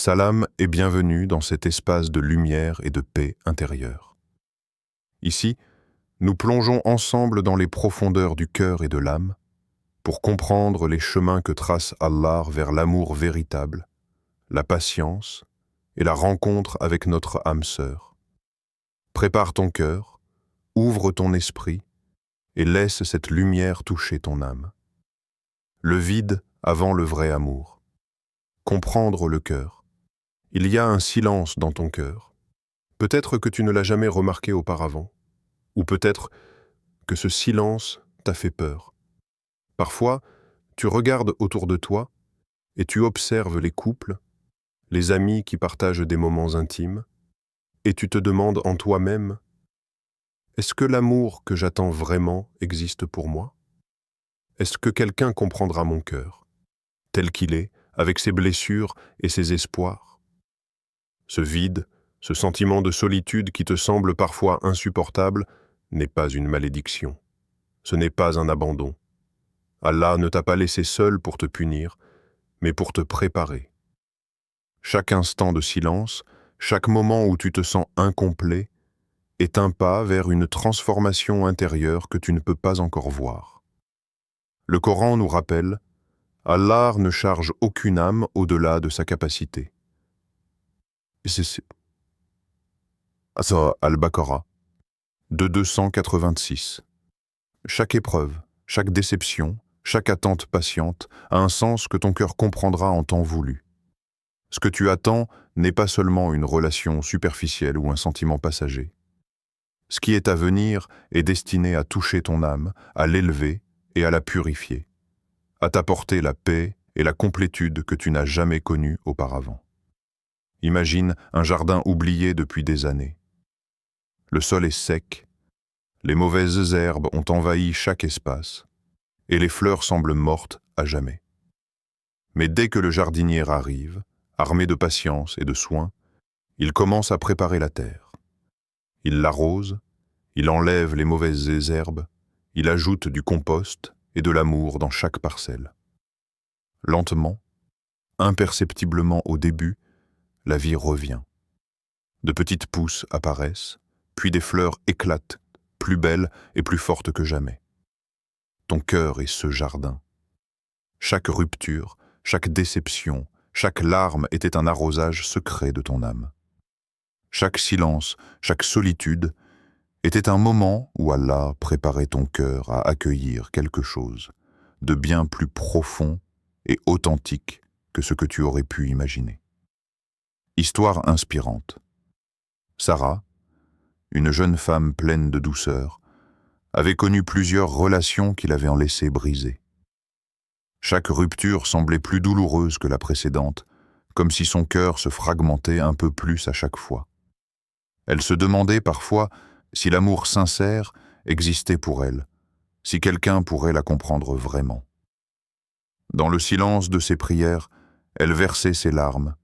Salam et bienvenue dans cet espace de lumière et de paix intérieure. Ici, nous plongeons ensemble dans les profondeurs du cœur et de l'âme pour comprendre les chemins que trace Allah vers l'amour véritable, la patience et la rencontre avec notre âme sœur. Prépare ton cœur, ouvre ton esprit et laisse cette lumière toucher ton âme. Le vide avant le vrai amour. Comprendre le cœur. Il y a un silence dans ton cœur. Peut-être que tu ne l'as jamais remarqué auparavant, ou peut-être que ce silence t'a fait peur. Parfois, tu regardes autour de toi et tu observes les couples, les amis qui partagent des moments intimes, et tu te demandes en toi-même, est-ce que l'amour que j'attends vraiment existe pour moi? Est-ce que quelqu'un comprendra mon cœur, tel qu'il est, avec ses blessures et ses espoirs? Ce vide, ce sentiment de solitude qui te semble parfois insupportable, n'est pas une malédiction. Ce n'est pas un abandon. Allah ne t'a pas laissé seul pour te punir, mais pour te préparer. Chaque instant de silence, chaque moment où tu te sens incomplet, est un pas vers une transformation intérieure que tu ne peux pas encore voir. Le Coran nous rappelle, Allah ne charge aucune âme au-delà de sa capacité. Al-Baqarah, de 286. Chaque épreuve, chaque déception, chaque attente patiente a un sens que ton cœur comprendra en temps voulu. Ce que tu attends n'est pas seulement une relation superficielle ou un sentiment passager. Ce qui est à venir est destiné à toucher ton âme, à l'élever et à la purifier, à t'apporter la paix et la complétude que tu n'as jamais connue auparavant. Imagine un jardin oublié depuis des années. Le sol est sec, les mauvaises herbes ont envahi chaque espace, et les fleurs semblent mortes à jamais. Mais dès que le jardinier arrive, armé de patience et de soin, il commence à préparer la terre. Il l'arrose, il enlève les mauvaises herbes, il ajoute du compost et de l'amour dans chaque parcelle. Lentement, imperceptiblement au début, la vie revient. De petites pousses apparaissent, puis des fleurs éclatent, plus belles et plus fortes que jamais. Ton cœur est ce jardin. Chaque rupture, chaque déception, chaque larme était un arrosage secret de ton âme. Chaque silence, chaque solitude était un moment où Allah préparait ton cœur à accueillir quelque chose de bien plus profond et authentique que ce que tu aurais pu imaginer. Histoire inspirante. Sarah, une jeune femme pleine de douceur, avait connu plusieurs relations qui l'avaient en laissé brisée. Chaque rupture semblait plus douloureuse que la précédente, comme si son cœur se fragmentait un peu plus à chaque fois. Elle se demandait parfois si l'amour sincère existait pour elle, si quelqu'un pourrait la comprendre vraiment. Dans le silence de ses prières, elle versait ses larmes,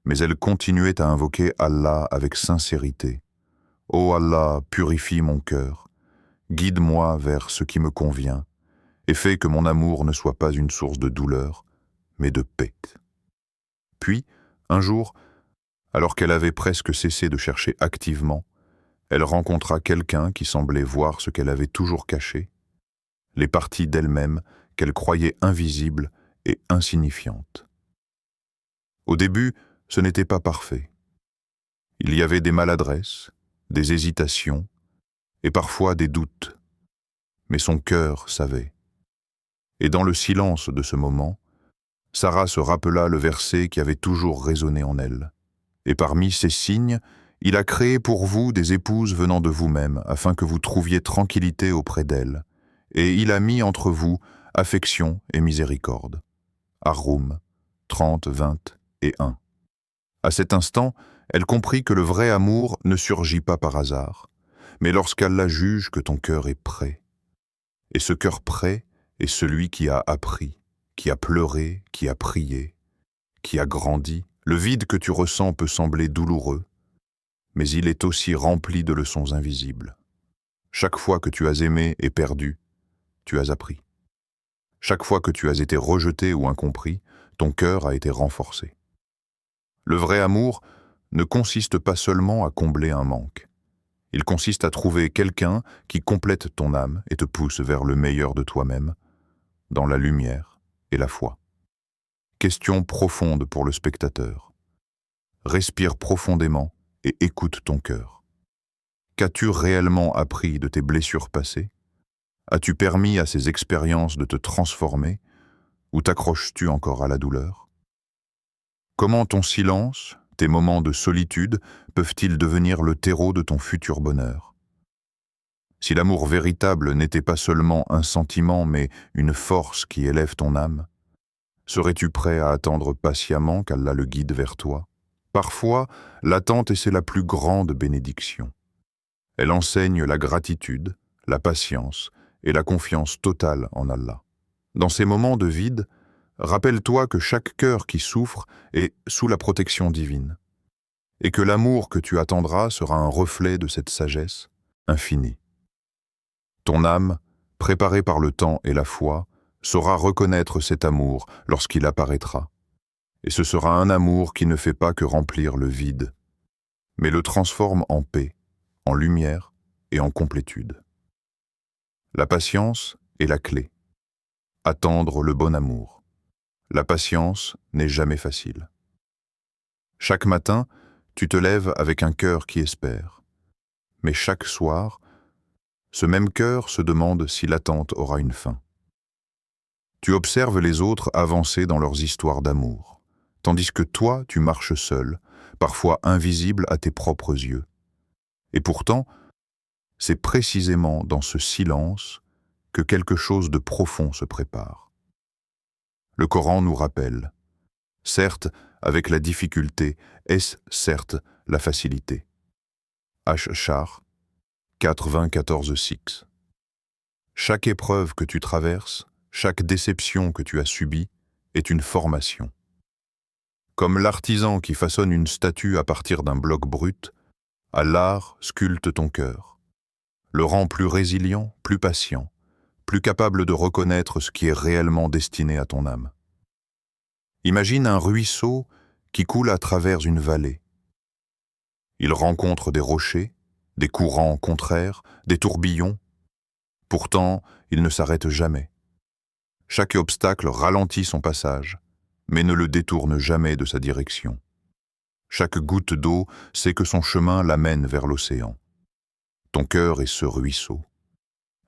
mais elle continuait à invoquer Allah avec sincérité. « Ô Allah, purifie mon cœur, guide-moi vers ce qui me convient, et fais que mon amour ne soit pas une source de douleur, mais de paix. » Puis, un jour, alors qu'elle avait presque cessé de chercher activement, elle rencontra quelqu'un qui semblait voir ce qu'elle avait toujours caché, les parties d'elle-même qu'elle croyait invisibles et insignifiantes. Au début, ce n'était pas parfait. Il y avait des maladresses, des hésitations et parfois des doutes. Mais son cœur savait. Et dans le silence de ce moment, Sarah se rappela le verset qui avait toujours résonné en elle. Et parmi ces signes, il a créé pour vous des épouses venant de vous-même, afin que vous trouviez tranquillité auprès d'elles. Et il a mis entre vous affection et miséricorde. Ar-Rum 30, 20 et 1. À cet instant, elle comprit que le vrai amour ne surgit pas par hasard, mais lorsqu'Allah juge que ton cœur est prêt. Et ce cœur prêt est celui qui a appris, qui a pleuré, qui a prié, qui a grandi. Le vide que tu ressens peut sembler douloureux, mais il est aussi rempli de leçons invisibles. Chaque fois que tu as aimé et perdu, tu as appris. Chaque fois que tu as été rejeté ou incompris, ton cœur a été renforcé. Le vrai amour ne consiste pas seulement à combler un manque. Il consiste à trouver quelqu'un qui complète ton âme et te pousse vers le meilleur de toi-même, dans la lumière et la foi. Question profonde pour le spectateur. Respire profondément et écoute ton cœur. Qu'as-tu réellement appris de tes blessures passées? As-tu permis à ces expériences de te transformer ou t'accroches-tu encore à la douleur? Comment ton silence, tes moments de solitude peuvent-ils devenir le terreau de ton futur bonheur? Si l'amour véritable n'était pas seulement un sentiment mais une force qui élève ton âme, serais-tu prêt à attendre patiemment qu'Allah le guide vers toi? Parfois, l'attente est la plus grande bénédiction. Elle enseigne la gratitude, la patience et la confiance totale en Allah. Dans ces moments de vide, rappelle-toi que chaque cœur qui souffre est sous la protection divine, et que l'amour que tu attendras sera un reflet de cette sagesse infinie. Ton âme, préparée par le temps et la foi, saura reconnaître cet amour lorsqu'il apparaîtra. Et ce sera un amour qui ne fait pas que remplir le vide, mais le transforme en paix, en lumière et en complétude. La patience est la clé. Attendre le bon amour. La patience n'est jamais facile. Chaque matin, tu te lèves avec un cœur qui espère. Mais chaque soir, ce même cœur se demande si l'attente aura une fin. Tu observes les autres avancer dans leurs histoires d'amour, tandis que toi, tu marches seul, parfois invisible à tes propres yeux. Et pourtant, c'est précisément dans ce silence que quelque chose de profond se prépare. Le Coran nous rappelle, certes, avec la difficulté, est-ce certes la facilité. Ash-Shar 94-6. Chaque épreuve que tu traverses, chaque déception que tu as subie, est une formation. Comme l'artisan qui façonne une statue à partir d'un bloc brut, Allah sculpte ton cœur, le rend plus résilient, plus patient, plus capable de reconnaître ce qui est réellement destiné à ton âme. Imagine un ruisseau qui coule à travers une vallée. Il rencontre des rochers, des courants contraires, des tourbillons. Pourtant, il ne s'arrête jamais. Chaque obstacle ralentit son passage, mais ne le détourne jamais de sa direction. Chaque goutte d'eau sait que son chemin l'amène vers l'océan. Ton cœur est ce ruisseau.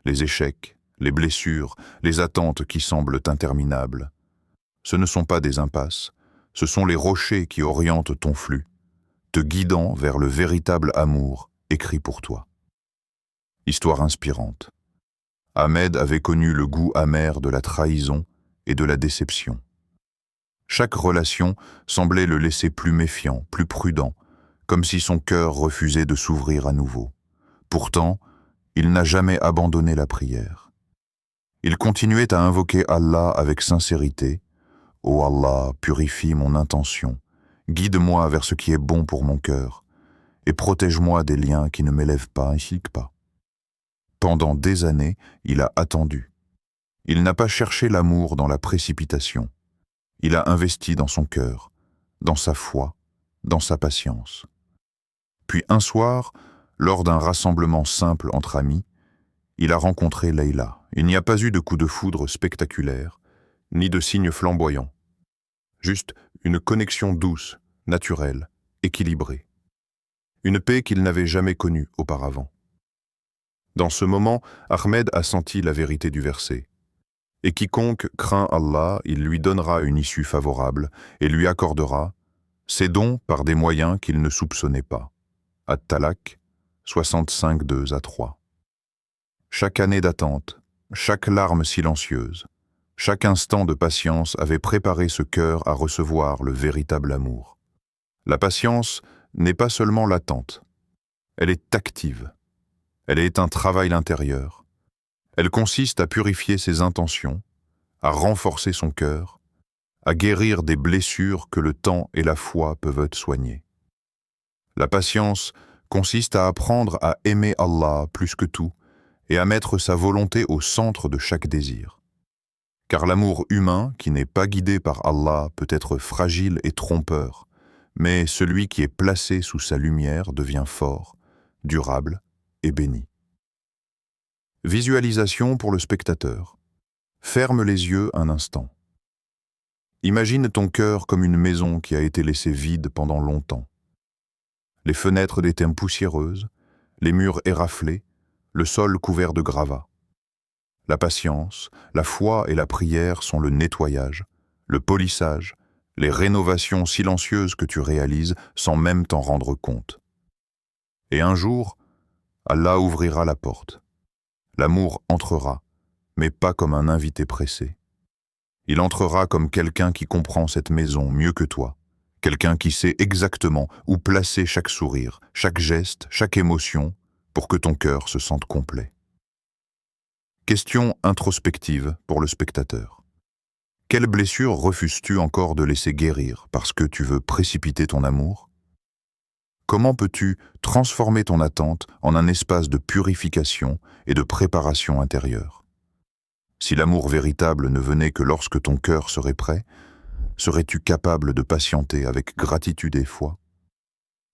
Les échecs, les blessures, les attentes qui semblent interminables. Ce ne sont pas des impasses, ce sont les rochers qui orientent ton flux, te guidant vers le véritable amour écrit pour toi. Histoire inspirante. Ahmed avait connu le goût amer de la trahison et de la déception. Chaque relation semblait le laisser plus méfiant, plus prudent, comme si son cœur refusait de s'ouvrir à nouveau. Pourtant, il n'a jamais abandonné la prière. Il continuait à invoquer Allah avec sincérité. « Ô Allah, purifie mon intention, guide-moi vers ce qui est bon pour mon cœur, et protège-moi des liens qui ne m'élèvent pas ainsi que pas. » Pendant des années, il a attendu. Il n'a pas cherché l'amour dans la précipitation. Il a investi dans son cœur, dans sa foi, dans sa patience. Puis un soir, lors d'un rassemblement simple entre amis, il a rencontré Leïla. Il n'y a pas eu de coup de foudre spectaculaire, ni de signes flamboyants. Juste une connexion douce, naturelle, équilibrée. Une paix qu'il n'avait jamais connue auparavant. Dans ce moment, Ahmed a senti la vérité du verset. Et quiconque craint Allah, il lui donnera une issue favorable et lui accordera ses dons par des moyens qu'il ne soupçonnait pas. At-Talaq 65-2-3. Chaque année d'attente, chaque larme silencieuse, chaque instant de patience avait préparé ce cœur à recevoir le véritable amour. La patience n'est pas seulement l'attente, elle est active. Elle est un travail intérieur. Elle consiste à purifier ses intentions, à renforcer son cœur, à guérir des blessures que le temps et la foi peuvent soigner. La patience consiste à apprendre à aimer Allah plus que tout et à mettre sa volonté au centre de chaque désir. Car l'amour humain, qui n'est pas guidé par Allah, peut être fragile et trompeur, mais celui qui est placé sous sa lumière devient fort, durable et béni. Visualisation pour le spectateur. Ferme les yeux un instant. Imagine ton cœur comme une maison qui a été laissée vide pendant longtemps. Les fenêtres d'étaient poussiéreuses, les murs éraflés, le sol couvert de gravats. La patience, la foi et la prière sont le nettoyage, le polissage, les rénovations silencieuses que tu réalises sans même t'en rendre compte. Et un jour, Allah ouvrira la porte. L'amour entrera, mais pas comme un invité pressé. Il entrera comme quelqu'un qui comprend cette maison mieux que toi, quelqu'un qui sait exactement où placer chaque sourire, chaque geste, chaque émotion, pour que ton cœur se sente complet. Question introspective pour le spectateur. Quelle blessure refuses-tu encore de laisser guérir parce que tu veux précipiter ton amour? Comment peux-tu transformer ton attente en un espace de purification et de préparation intérieure? Si l'amour véritable ne venait que lorsque ton cœur serait prêt, serais-tu capable de patienter avec gratitude et foi?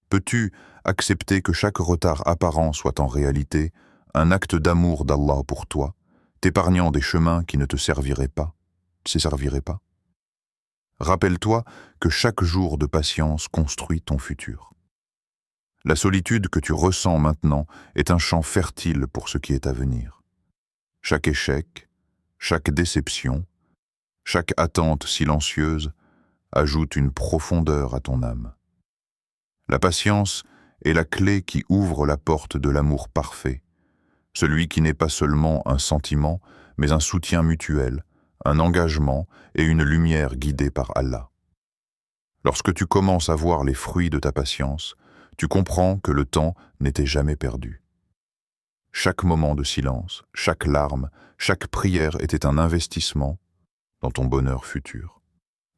Peux-tu accepter que chaque retard apparent soit en réalité un acte d'amour d'Allah pour toi, t'épargnant des chemins qui ne te serviraient pas? Rappelle-toi que chaque jour de patience construit ton futur. La solitude que tu ressens maintenant est un champ fertile pour ce qui est à venir. Chaque échec, chaque déception, chaque attente silencieuse ajoute une profondeur à ton âme. La patience est la clé qui ouvre la porte de l'amour parfait, celui qui n'est pas seulement un sentiment, mais un soutien mutuel, un engagement et une lumière guidée par Allah. Lorsque tu commences à voir les fruits de ta patience, tu comprends que le temps n'était jamais perdu. Chaque moment de silence, chaque larme, chaque prière était un investissement dans ton bonheur futur.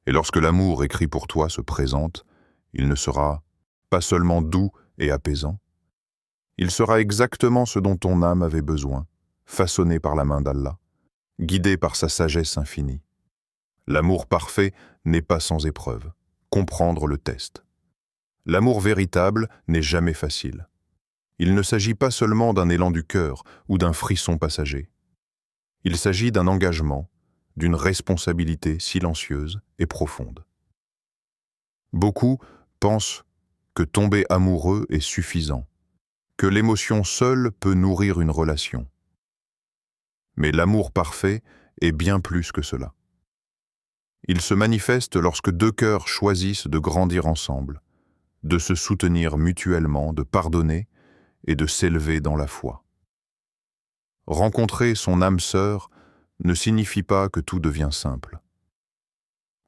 Et lorsque l'amour écrit pour toi se présente, il ne sera pas seulement doux et apaisant, il sera exactement ce dont ton âme avait besoin, façonné par la main d'Allah, guidé par sa sagesse infinie. L'amour parfait n'est pas sans épreuve. Comprendre le test. L'amour véritable n'est jamais facile. Il ne s'agit pas seulement d'un élan du cœur ou d'un frisson passager. Il s'agit d'un engagement, d'une responsabilité silencieuse et profonde. Beaucoup pensent que tomber amoureux est suffisant, que l'émotion seule peut nourrir une relation. Mais l'amour parfait est bien plus que cela. Il se manifeste lorsque deux cœurs choisissent de grandir ensemble, de se soutenir mutuellement, de pardonner et de s'élever dans la foi. Rencontrer son âme sœur ne signifie pas que tout devient simple.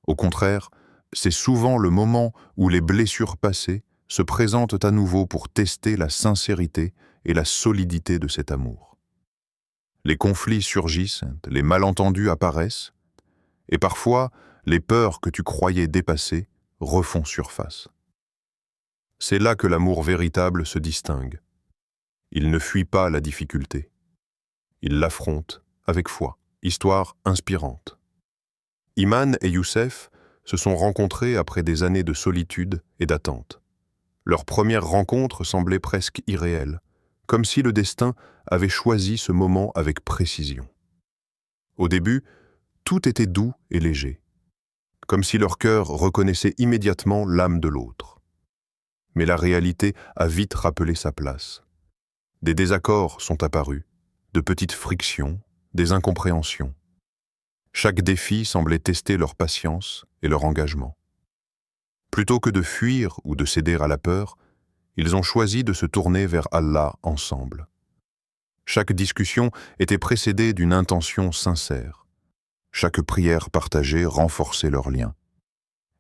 Au contraire, c'est souvent le moment où les blessures passées se présentent à nouveau pour tester la sincérité et la solidité de cet amour. Les conflits surgissent, les malentendus apparaissent, et parfois, les peurs que tu croyais dépassées refont surface. C'est là que l'amour véritable se distingue. Il ne fuit pas la difficulté. Il l'affronte avec foi. Histoire inspirante. Iman et Youssef se sont rencontrés après des années de solitude et d'attente. Leur première rencontre semblait presque irréelle, comme si le destin avait choisi ce moment avec précision. Au début, tout était doux et léger, comme si leur cœur reconnaissait immédiatement l'âme de l'autre. Mais la réalité a vite rappelé sa place. Des désaccords sont apparus, de petites frictions, des incompréhensions. Chaque défi semblait tester leur patience et leur engagement. Plutôt que de fuir ou de céder à la peur, ils ont choisi de se tourner vers Allah ensemble. Chaque discussion était précédée d'une intention sincère. Chaque prière partagée renforçait leur lien.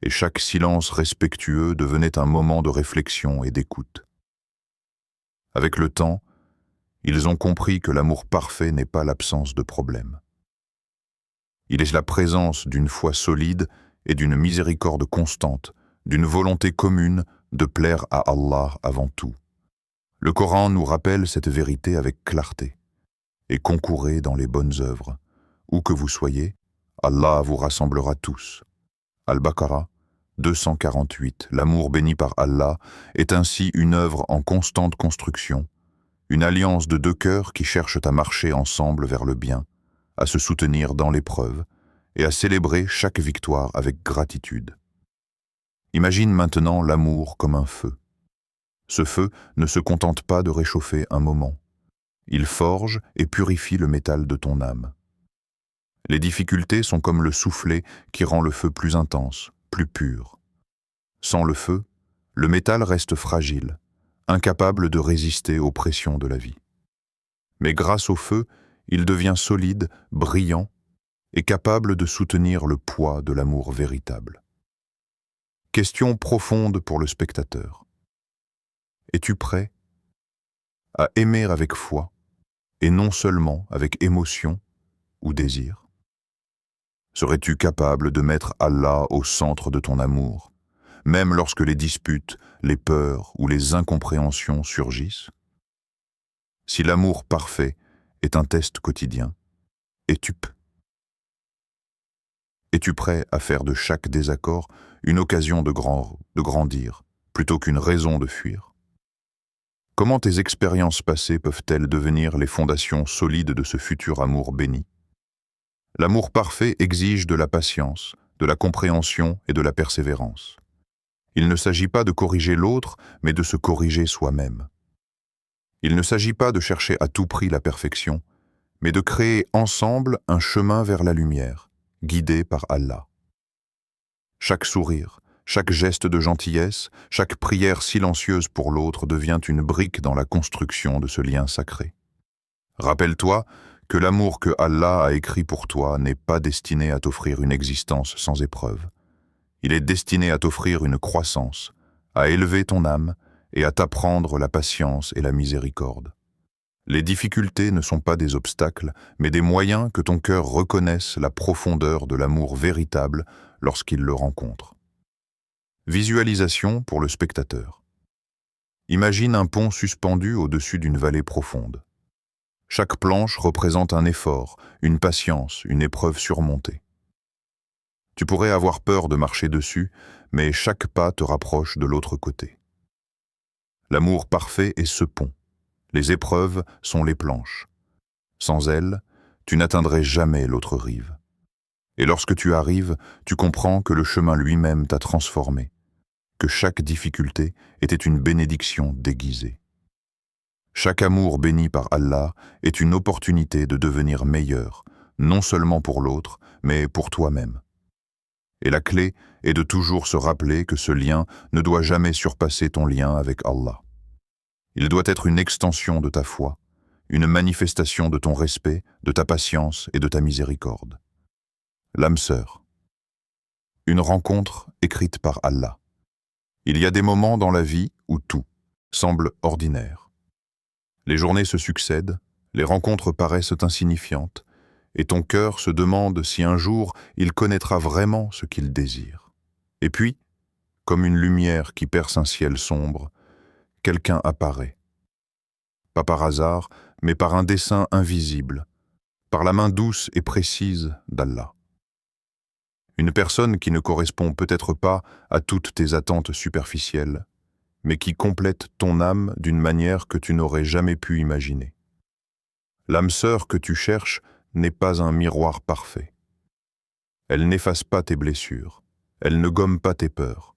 Et chaque silence respectueux devenait un moment de réflexion et d'écoute. Avec le temps, ils ont compris que l'amour parfait n'est pas l'absence de problèmes. Il est la présence d'une foi solide et d'une miséricorde constante, d'une volonté commune de plaire à Allah avant tout. Le Coran nous rappelle cette vérité avec clarté. Et concourez dans les bonnes œuvres. Où que vous soyez, Allah vous rassemblera tous. Al-Baqarah, 248. L'amour béni par Allah est ainsi une œuvre en constante construction, une alliance de deux cœurs qui cherchent à marcher ensemble vers le bien, à se soutenir dans l'épreuve et à célébrer chaque victoire avec gratitude. Imagine maintenant l'amour comme un feu. Ce feu ne se contente pas de réchauffer un moment. Il forge et purifie le métal de ton âme. Les difficultés sont comme le soufflet qui rend le feu plus intense, plus pur. Sans le feu, le métal reste fragile, incapable de résister aux pressions de la vie. Mais grâce au feu, il devient solide, brillant et capable de soutenir le poids de l'amour véritable. Question profonde pour le spectateur. Es-tu prêt à aimer avec foi et non seulement avec émotion ou désir? Serais-tu capable de mettre Allah au centre de ton amour, même lorsque les disputes, les peurs ou les incompréhensions surgissent? Si l'amour parfait est un test quotidien, es-tu prêt à faire de chaque désaccord une occasion de grandir, plutôt qu'une raison de fuir? Comment tes expériences passées peuvent-elles devenir les fondations solides de ce futur amour béni? L'amour parfait exige de la patience, de la compréhension et de la persévérance. Il ne s'agit pas de corriger l'autre, mais de se corriger soi-même. Il ne s'agit pas de chercher à tout prix la perfection, mais de créer ensemble un chemin vers la lumière, guidé par Allah. Chaque sourire, chaque geste de gentillesse, chaque prière silencieuse pour l'autre devient une brique dans la construction de ce lien sacré. Rappelle-toi que l'amour que Allah a écrit pour toi n'est pas destiné à t'offrir une existence sans épreuve. Il est destiné à t'offrir une croissance, à élever ton âme et à t'apprendre la patience et la miséricorde. Les difficultés ne sont pas des obstacles, mais des moyens que ton cœur reconnaisse la profondeur de l'amour véritable lorsqu'il le rencontre. Visualisation pour le spectateur. Imagine un pont suspendu au-dessus d'une vallée profonde. Chaque planche représente un effort, une patience, une épreuve surmontée. Tu pourrais avoir peur de marcher dessus, mais chaque pas te rapproche de l'autre côté. L'amour parfait est ce pont. Les épreuves sont les planches. Sans elles, tu n'atteindrais jamais l'autre rive. Et lorsque tu arrives, tu comprends que le chemin lui-même t'a transformé, que chaque difficulté était une bénédiction déguisée. Chaque amour béni par Allah est une opportunité de devenir meilleur, non seulement pour l'autre, mais pour toi-même. Et la clé est de toujours se rappeler que ce lien ne doit jamais surpasser ton lien avec Allah. Il doit être une extension de ta foi, une manifestation de ton respect, de ta patience et de ta miséricorde. L'âme sœur. Une rencontre écrite par Allah. Il y a des moments dans la vie où tout semble ordinaire. Les journées se succèdent, les rencontres paraissent insignifiantes, et ton cœur se demande si un jour il connaîtra vraiment ce qu'il désire. Et puis, comme une lumière qui perce un ciel sombre, quelqu'un apparaît. Pas par hasard, mais par un dessein invisible, par la main douce et précise d'Allah. Une personne qui ne correspond peut-être pas à toutes tes attentes superficielles, mais qui complète ton âme d'une manière que tu n'aurais jamais pu imaginer. L'âme sœur que tu cherches n'est pas un miroir parfait. Elle n'efface pas tes blessures, elle ne gomme pas tes peurs,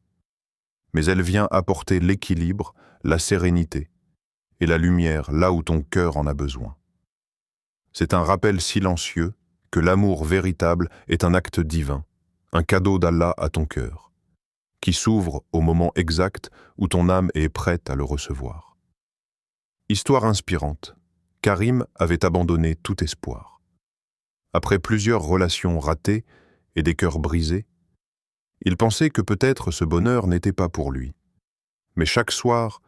mais elle vient apporter l'équilibre, la sérénité et la lumière là où ton cœur en a besoin. C'est un rappel silencieux que l'amour véritable est un acte divin, un cadeau d'Allah à ton cœur, qui s'ouvre au moment exact où ton âme est prête à le recevoir. Histoire inspirante. Karim avait abandonné tout espoir. Après plusieurs relations ratées et des cœurs brisés, il pensait que peut-être ce bonheur n'était pas pour lui. Mais chaque soir,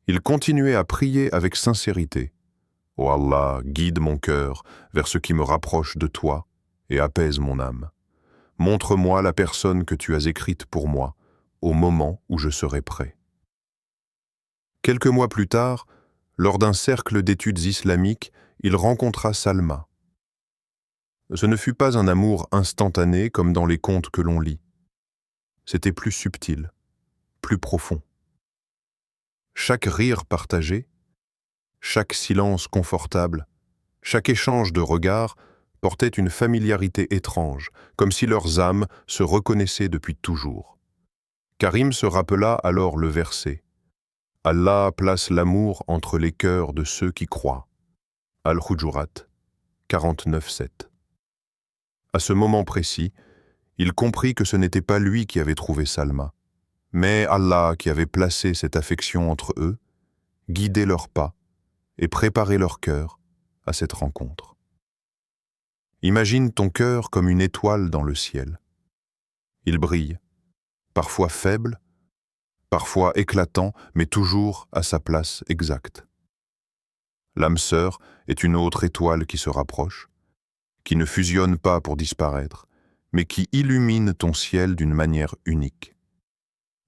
il continuait à prier avec sincérité. « Ô Allah, guide mon cœur vers ce qui me rapproche de toi et apaise mon âme. Montre-moi la personne que tu as écrite pour moi, au moment où je serai prêt. » Quelques mois plus tard, lors d'un cercle d'études islamiques, il rencontra Salma. Ce ne fut pas un amour instantané comme dans les contes que l'on lit. c'était plus subtil, plus profond. Chaque rire partagé, chaque silence confortable, chaque échange de regards portait une familiarité étrange, comme si leurs âmes se reconnaissaient depuis toujours. Karim se rappela alors le verset « Allah place l'amour entre les cœurs de ceux qui croient ». Al-Hujurat 49:7. À ce moment précis, il comprit que ce n'était pas lui qui avait trouvé Salma, mais Allah qui avait placé cette affection entre eux, guidé leurs pas et préparé leur cœur à cette rencontre. Imagine ton cœur comme une étoile dans le ciel. Il brille, parfois faible, parfois éclatant, mais toujours à sa place exacte. L'âme sœur est une autre étoile qui se rapproche, qui ne fusionne pas pour disparaître, mais qui illumine ton ciel d'une manière unique.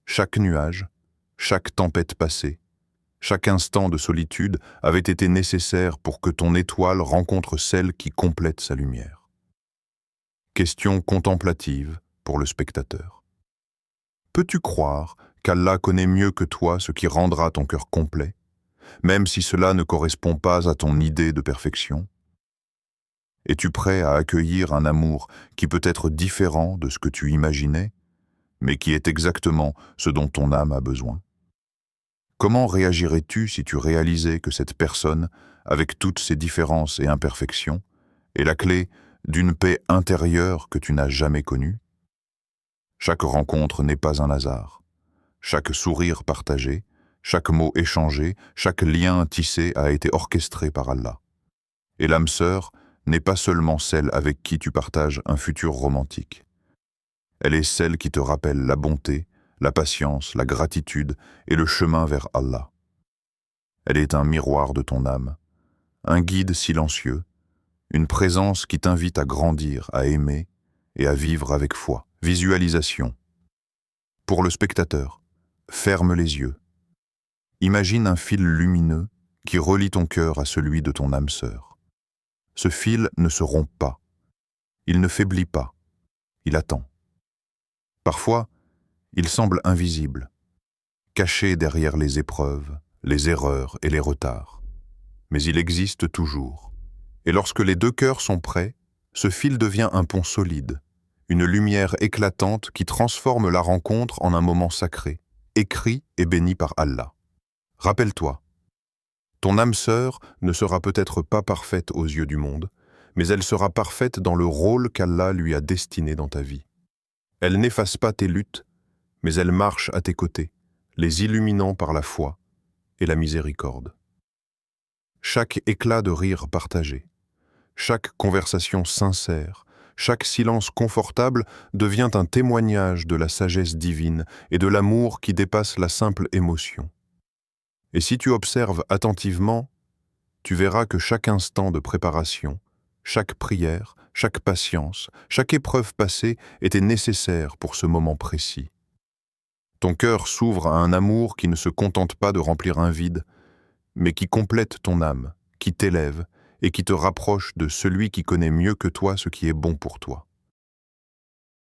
Chaque nuage, chaque tempête passée, chaque instant de solitude avait été nécessaire pour que ton étoile rencontre celle qui complète sa lumière. Question contemplative pour le spectateur. Peux-tu croire qu'Allah connaît mieux que toi ce qui rendra ton cœur complet, même si cela ne correspond pas à ton idée de perfection? Es-tu prêt à accueillir un amour qui peut être différent de ce que tu imaginais, mais qui est exactement ce dont ton âme a besoin? Comment réagirais-tu si tu réalisais que cette personne, avec toutes ses différences et imperfections, est la clé d'une paix intérieure que tu n'as jamais connue? Chaque rencontre n'est pas un hasard. Chaque sourire partagé, chaque mot échangé, chaque lien tissé a été orchestré par Allah. Et l'âme sœur n'est pas seulement celle avec qui tu partages un futur romantique. Elle est celle qui te rappelle la bonté, la patience, la gratitude et le chemin vers Allah. Elle est un miroir de ton âme, un guide silencieux, une présence qui t'invite à grandir, à aimer et à vivre avec foi. Visualisation. Pour le spectateur, ferme les yeux. Imagine un fil lumineux qui relie ton cœur à celui de ton âme sœur. Ce fil ne se rompt pas, il ne faiblit pas, il attend. Parfois, il semble invisible, caché derrière les épreuves, les erreurs et les retards. Mais il existe toujours. Et lorsque les deux cœurs sont prêts, ce fil devient un pont solide, une lumière éclatante qui transforme la rencontre en un moment sacré, écrit et béni par Allah. Rappelle-toi, ton âme sœur ne sera peut-être pas parfaite aux yeux du monde, mais elle sera parfaite dans le rôle qu'Allah lui a destiné dans ta vie. Elle n'efface pas tes luttes, mais elle marche à tes côtés, les illuminant par la foi et la miséricorde. Chaque éclat de rire partagé, chaque conversation sincère, chaque silence confortable devient un témoignage de la sagesse divine et de l'amour qui dépasse la simple émotion. Et si tu observes attentivement, tu verras que chaque instant de préparation, chaque prière, chaque patience, chaque épreuve passée était nécessaire pour ce moment précis. Ton cœur s'ouvre à un amour qui ne se contente pas de remplir un vide, mais qui complète ton âme, qui t'élève et qui te rapproche de celui qui connaît mieux que toi ce qui est bon pour toi.